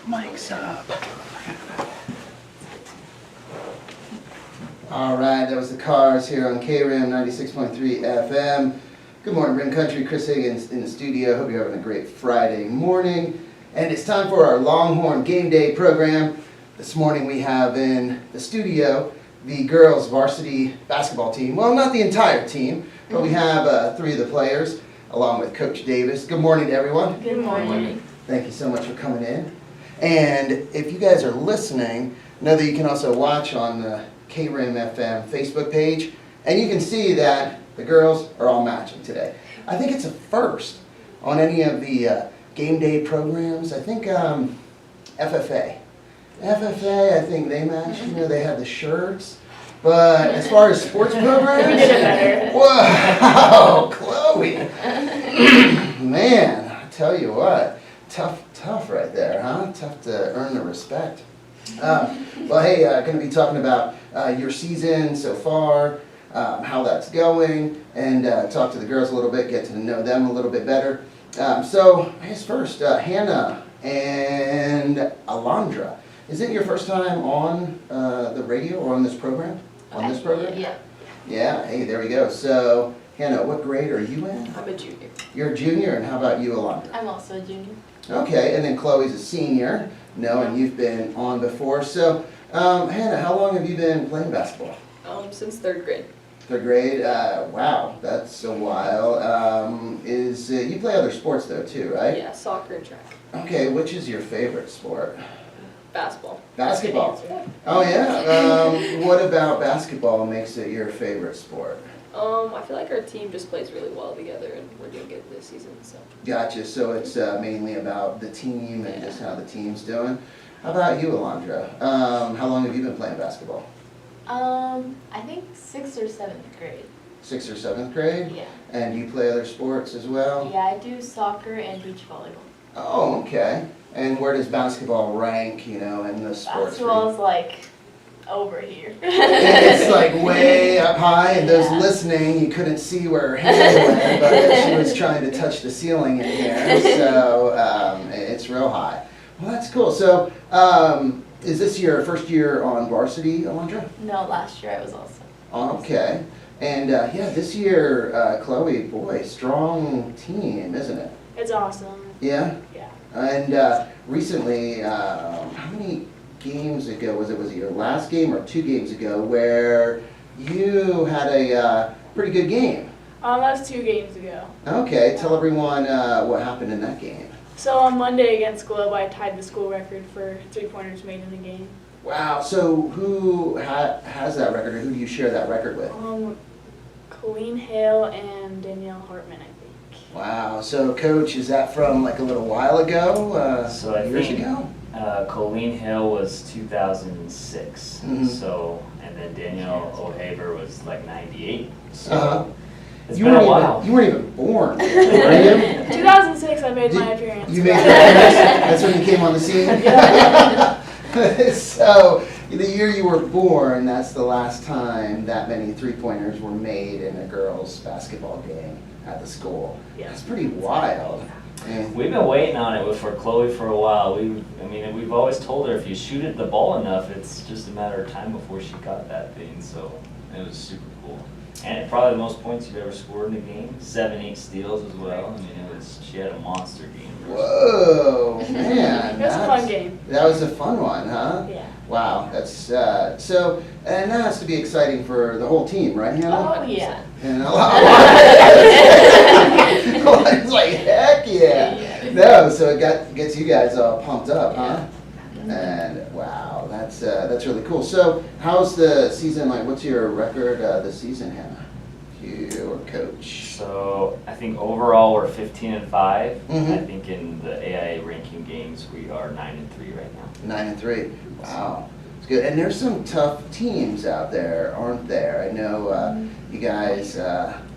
Mic's up. All right, that was the Cars here on KRIM 96.3 FM. Good morning, Ring Country. Chris Higgins in the studio. Hope you're having a great Friday morning. And it's time for our Longhorn Game Day program. This morning we have in the studio the girls varsity basketball team. Well, not the entire team, but we have 3 of the players along with Coach Davis. Good morning to everyone. Good morning. Thank you so much for coming in. And if you guys are listening, know that you can also watch on the KRIM FM Facebook page, and you can see that the girls are all matching today. I think it's a first on any of the game day programs. I think FFA, I think they match. You know, they have the shirts. But as far as sports programs, We did it better. Wow, Chloe, man, I tell you what, tough right there, huh? Tough to earn the respect. Well, hey, going to be talking about your season so far, how that's going, and talk to the girls a little bit, get to know them a little bit better. So, I guess first, Hannah and Alondra, is it your first time on the radio or on this program? On this program? Yeah. Yeah, hey, there we go. So, Hannah, what grade are you in? I'm a junior. You're a junior, and how about you, Alondra? I'm also a junior. Okay, and then Chloe's a senior. No, and you've been on before. So, Hannah, how long have you been playing basketball? Since 3rd grade. 3rd grade? Wow, that's a while. You play other sports though too, right? Yeah, soccer and track. Okay, which is your favorite sport? Basketball. Basketball. That's a good answer. Oh yeah? What about basketball makes it your favorite sport? I feel like our team just plays really well together, and we're doing good this season. So. Gotcha, so it's mainly about the team and just how the team's doing. How about you, Alondra? How long have you been playing basketball? I think 6th or 7th grade. 6th or 7th grade? Yeah. And you play other sports as well? Yeah, I do soccer and beach volleyball. Oh, okay. And where does basketball rank, you know, in the sports? Basketball is like over here. It's like way up high, and those Yeah. listening, you couldn't see where her hand went, but she was trying to touch the ceiling in here, so it's real high. Well, that's cool. So, is this your first year on varsity, Alondra? No, last year I was also. Oh, okay. And yeah, this year, Chloe, boy, strong team, isn't it? It's awesome. Yeah? Yeah. And recently, how many games ago was it your last game or 2 games ago where you had a pretty good game? That was 2 games ago. Okay, tell everyone what happened in that game. So on Monday against Globe, I tied the school record for 3-pointers made in the game. Wow, so who has that record, or who do you share that record with? Colleen Hale and Danielle Hartman, I think. Wow, so Coach, is that from like a little while ago, So I years think ago? Colleen Hill was 2006. Mhm. So, and then Danielle O'Haver was like 98. So Uh-huh. it's You been a weren't while. you weren't even born, were you? 2006, I made my appearance. You made that appearance? That's when you came on the scene? So, the year you were born, that's the last time that many 3-pointers were made in a girls' basketball game at the school. Yeah. That's pretty wild. And We've been waiting on it for Chloe for a while. We've always told her if you shoot at the ball enough, it's just a matter of time before she got that thing. So it was super cool. And probably the most points you've ever scored in a game. 7, 8 steals as well. She had a monster game. whoa, man. It was a fun game. That was a fun one, huh? Yeah. Wow, that's so, and that has to be exciting for the whole team, right, Hannah? Oh, yeah. And a lot. It's like, heck yeah. No, so it gets you guys all pumped up, huh? And wow, that's really cool. So, how's the season like? What's your record this season, Hannah? You or Coach? So I think overall we're 15-5. Mhm. I think in the AIA ranking games we are 9-3 right now. 9-3. Wow, it's good. And there's some tough teams out there, aren't there? I know you guys.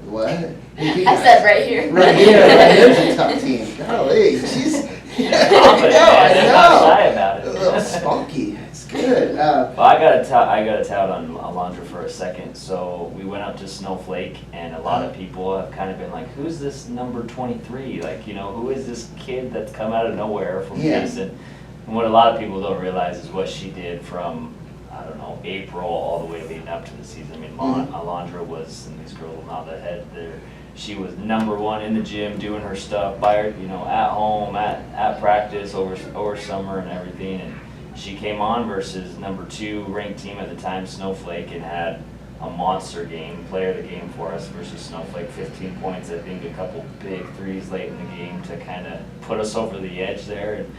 What? I said right here. Right here. Right here's a tough team. Golly, she's. Confident, I man. know. Not shy about A it. little spunky. It's good. Well, I gotta tout on Alondra for a second. So we went up to Snowflake, and a lot of people have kind of been like, "Who's this number 23? Like, who is this kid that's come out of nowhere from Yeah. Mason?" And what a lot of people don't realize is what she did from, I don't know, April all the way leading up to the season. I mean, Alondra was, and these girls will nod their head there. She was #1 in the gym doing her stuff by her, at home, at practice over summer and everything. And she came on versus #2 ranked team at the time, Snowflake, and had a monster game, player of the game for us versus Snowflake. 15 points, I think, a couple big threes late in the game to kind of put us over the edge there. And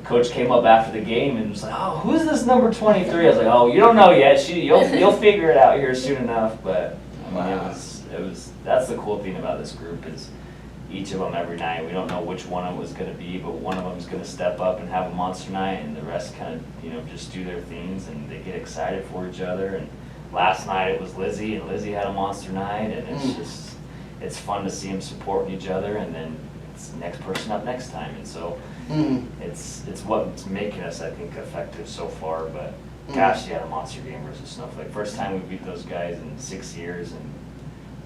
the coach came up after the game and was like, "Oh, who's this number 23?" I was like, "Oh, you don't know yet. You'll figure it out here soon enough." But I mean, it was. That's the cool thing about this group is each of them every night. We don't know which one it was going to be, but one of them is going to step up and have a monster night, and the rest kind of just do their things, and they get excited for each other. And last night it was Lizzie, and Lizzie had a monster night, and it's fun to see them supporting each other, and then it's the next person up next time, and so it's what's making us, I think, effective so far. But gosh, she had a monster game versus Snowflake. First time we beat those guys in 6 years, and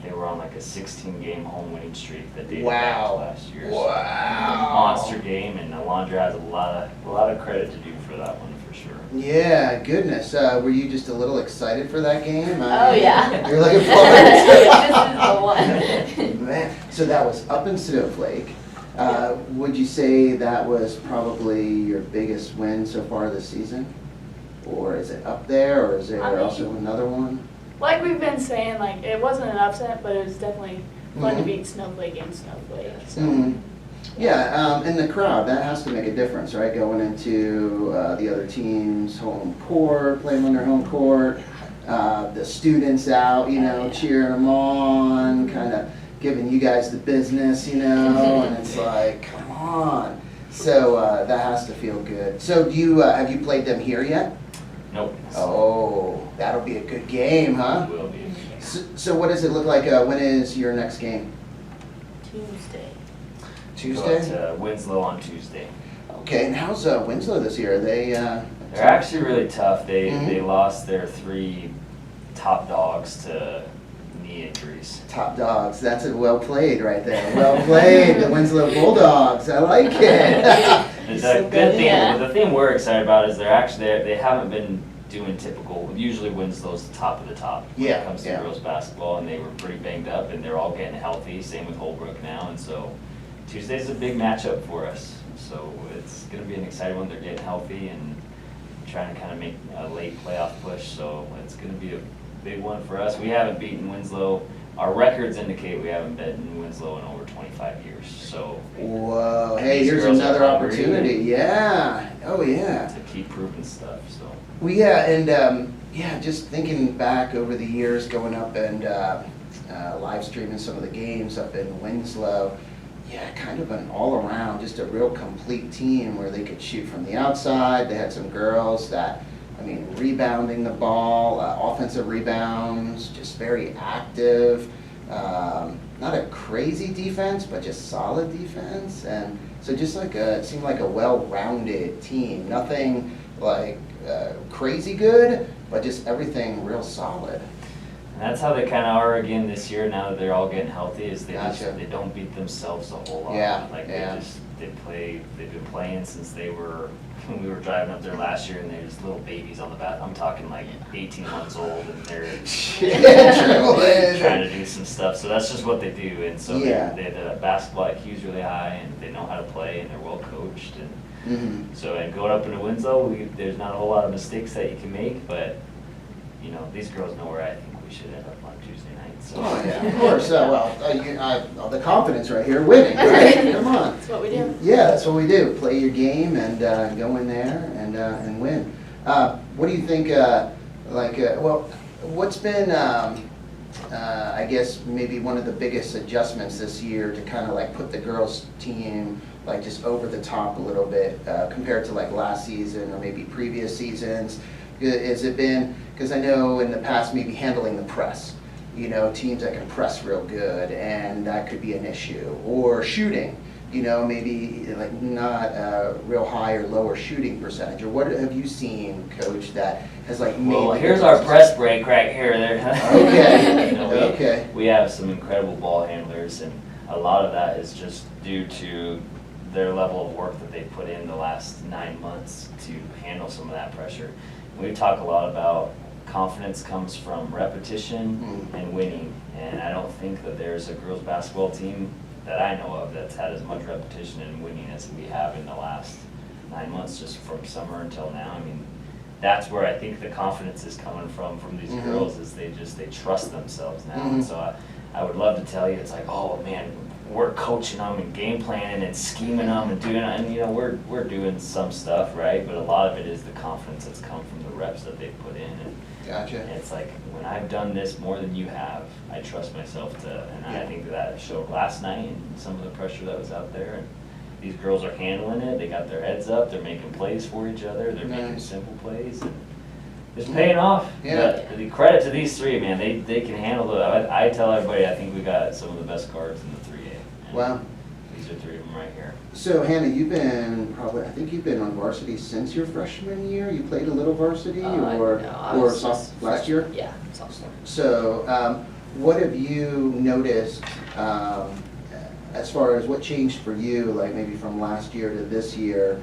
they were on like a 16-game home winning streak that dated back to last year. So monster game, and Alondra has a lot of credit to do for that one for sure. Yeah, goodness. Were you just a little excited for that game? Oh, yeah. You're looking forward to This is the one. Man, so that was up in Snowflake. Would you say that was probably your biggest win so far this season? Or is it up there, or is there also another one? Like we've been saying, like it wasn't an upset, but it was definitely fun to beat Snowflake and Snowflake. So. Yeah, and the crowd, that has to make a difference, right? Going into the other team's home court, playing on their home court, the students out, cheering them on, kind of giving you guys the business, and it's like, come on. So that has to feel good. So have you played them here yet? Nope. Oh, that'll be a good game, huh? It will be. So what does it look like? When is your next game? Tuesday. Tuesday? Go to Winslow on Tuesday. Okay, and how's Winslow this year? They're actually really tough. They lost their 3 top dogs to knee injuries. Top dogs. That's well played right there. Well played, the Winslow Bulldogs. I like it. It's a good thing. The thing we're excited about is they haven't been doing typical. Usually Winslow's the top of the top when it comes to girls basketball, and they were pretty banged up, and they're all getting healthy. Same with Holbrook now, and so Tuesday's a big matchup for us. So it's going to be an exciting one. They're getting healthy and trying to kind of make a late playoff push. So it's going to be a big one for us. We haven't beaten Winslow. Our records indicate we haven't beaten Winslow in over 25 years. So whoa, hey, here's another opportunity. Yeah. Oh yeah. To keep proving stuff. So. Well, yeah, and just thinking back over the years, going up and live streaming some of the games up in Winslow. Yeah, kind of an all-around, just a real complete team where they could shoot from the outside. They had some girls that, rebounding the ball, offensive rebounds, just very active. Not a crazy defense, but just solid defense. And so just it seemed like a well-rounded team. Nothing like crazy good, but just everything real solid. And that's how they kind of are again this year. Now that they're all getting healthy, is they don't beat themselves a whole lot. Yeah, they've been playing since we were driving up there last year, and they're just little babies on the bat. I'm talking like 18 months old, and they're trying to do some stuff. So that's just what they do, and so the basketball IQ is really high, and they know how to play, and they're well coached, and so going up into Winslow, there's not a whole lot of mistakes that you can make, but these girls know where I think we should end up on Tuesday night. So. Oh yeah, of course. The confidence right here, winning, right? Come on. That's what we do. Yeah, that's what we do. Play your game and go in there and win. What do you think? What's been, I guess, maybe one of the biggest adjustments this year to kind of put the girls' team just over the top a little bit compared to last season or maybe previous seasons? Has it been, because I know in the past maybe handling the press, teams that can press real good, and that could be an issue, or shooting, you know, maybe like not a real high or lower shooting percentage? Or what have you seen, Coach, that has like made? Well, the here's our difference? press break right here. There. Okay. You know, Okay. we have some incredible ball handlers, and a lot of that is just due to their level of work that they put in the last 9 months to handle some of that pressure. We talk a lot about confidence comes from repetition and winning, and I don't think that there's a girls basketball team that I know of that's had as much repetition and winning as we have in the last 9 months, just from summer until now. I mean, that's where I think the confidence is coming from these girls, is they trust themselves now. And so I would love to tell you, it's like, oh man, we're coaching them and game planning and scheming them and doing, and you know, we're doing some stuff, right? But a lot of it is the confidence that's come from the reps that they've put in. And Gotcha. it's like, when I've done this more than you have, I trust myself to, and I think that showed last night and some of the pressure that was out there. And these girls are handling it, they got their heads up, they're making plays for each other, they're making Nice. simple plays, and it's paying off. Yeah. But the credit to these three, man, they can handle it. I tell everybody, I think we got some of the best guards in the 3A. And Wow. these are three of them right here. So Hannah, you've been I think you've been on varsity since your freshman year? You played a little varsity or No, I was just last year? Yeah, sophomore. So what have you noticed as far as what changed for you, like maybe from last year to this year,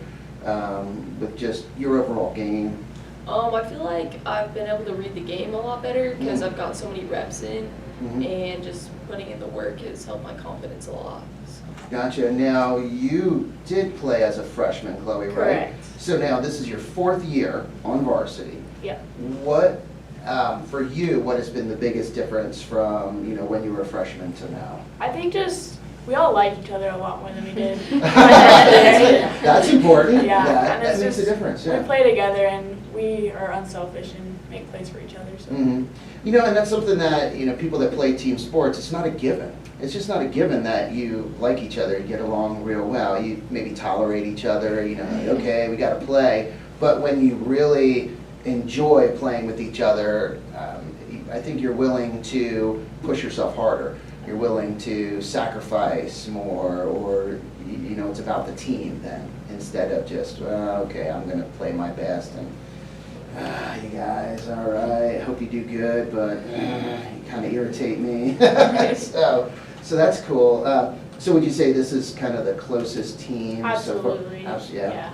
with just your overall game? I feel like I've been able to read the game a lot better because I've got so many reps in, and just putting in the work has helped my confidence a lot. So. Gotcha. Now, you did play as a freshman, Chloe, right? Correct. So now this is your 4th year on varsity. Yeah. What, for you, what has been the biggest difference from, you know, when you were a freshman to now? I think just we all like each other a lot more than we did. That's important. Yeah, That and it's makes a just- difference, yeah. We play together and we are unselfish and make plays for each other. So. You know, and that's something that, you know, people that play team sports, it's not a given. It's just not a given that you like each other and get along real well. You maybe tolerate each other, you know, like, okay, we gotta play. But when you really enjoy playing with each other, I think you're willing to push yourself harder. You're willing to sacrifice more, or, you know, it's about the team then, instead of just, well, okay, I'm gonna play my best and, you guys, all right, hope you do good, but you kind of irritate me. So that's cool. So would you say this is kind of the closest team? Absolutely. Yeah.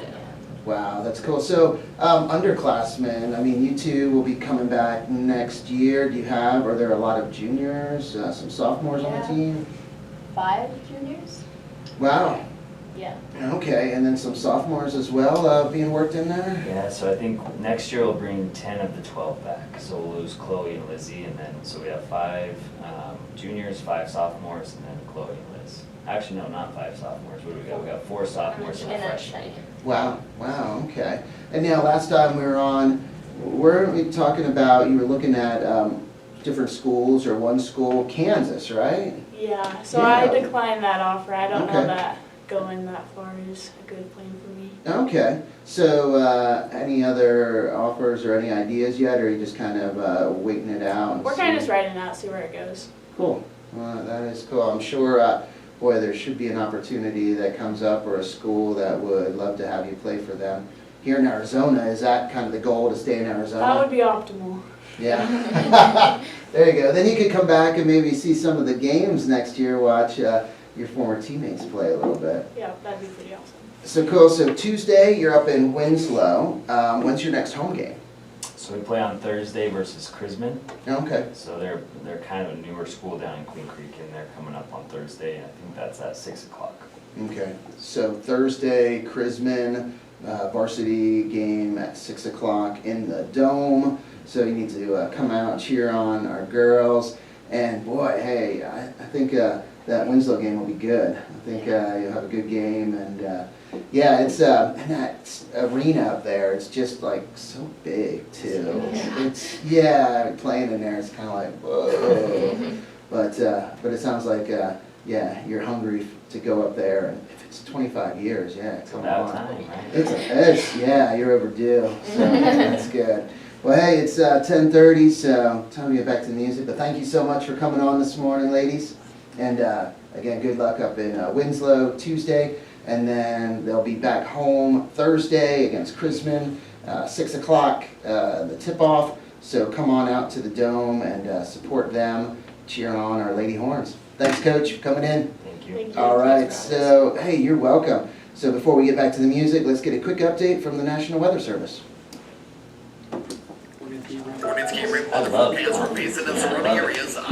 Wow, that's cool. So underclassmen, I mean, you two will be coming back next year. Are there a lot of juniors, some sophomores on the Yeah. team? 5 juniors? Wow, Yeah. okay, and then some sophomores as well being worked in there? Yeah, so I think next year we'll bring 10 of the 12 back. So we'll lose Chloe and Lizzie, and then, so we have 5 juniors, 5 sophomores, and then Chloe and Liz. Actually, no, not 5 sophomores. What do we got? We got 4 sophomores and a And a freshman. Wow, okay. And now, last time we were on, weren't we talking about, you were looking at different schools or one school, Kansas, right? Yeah. So Yeah. I declined that offer. I don't Okay. know that going that far is a good plan for me. Okay, so any other offers or any ideas yet, or are you just kind of waiting it out? And We're kind of see? just riding it out, see where it goes. Cool, that is cool. I'm sure, boy, there should be an opportunity that comes up, or a school that would love to have you play for them. Here in Arizona, is that kind of the goal, to stay in Arizona? That would be optimal. Yeah. There you go. Then you could come back and maybe see some of the games next year, watch your former teammates play a little bit. Yeah, that'd be pretty awesome. So cool. So Tuesday, you're up in Winslow. When's your next home game? So we play on Thursday versus Krisman. Okay. So they're kind of a newer school down in Queen Creek, and they're coming up on Thursday, and I think that's at 6 o'clock. Okay. So Thursday, Krisman, varsity game at 6 o'clock in the Dome. So you need to come out and cheer on our girls. And boy, hey, I think that Winslow game will be good. I think you'll have a good game. And yeah, it's and that arena up there, it's just like so big too. It's playing in there, it's kind of like whoa. But it sounds like yeah, you're hungry to go up there. And if it's 25 years, yeah, It's come about on. time, right? It's yeah, you're overdue. So that's good. Well, hey, it's 10:30, so time to get back to the music. But thank you so much for coming on this morning, ladies. And again, good luck up in Winslow Tuesday, and then they'll be back home Thursday against Chrisman, 6 o'clock, the tip-off. So come on out to the Dome and support them, cheering on our Lady Horns. Thanks, Coach, for coming in. Thank you. Thank you. All right, Thanks for having so, hey, you're welcome. So before we get back to the music, let's get a quick update from the National Weather Service. Hornets KRIM I weather love forecasts for Basin and surrounding areas. Now,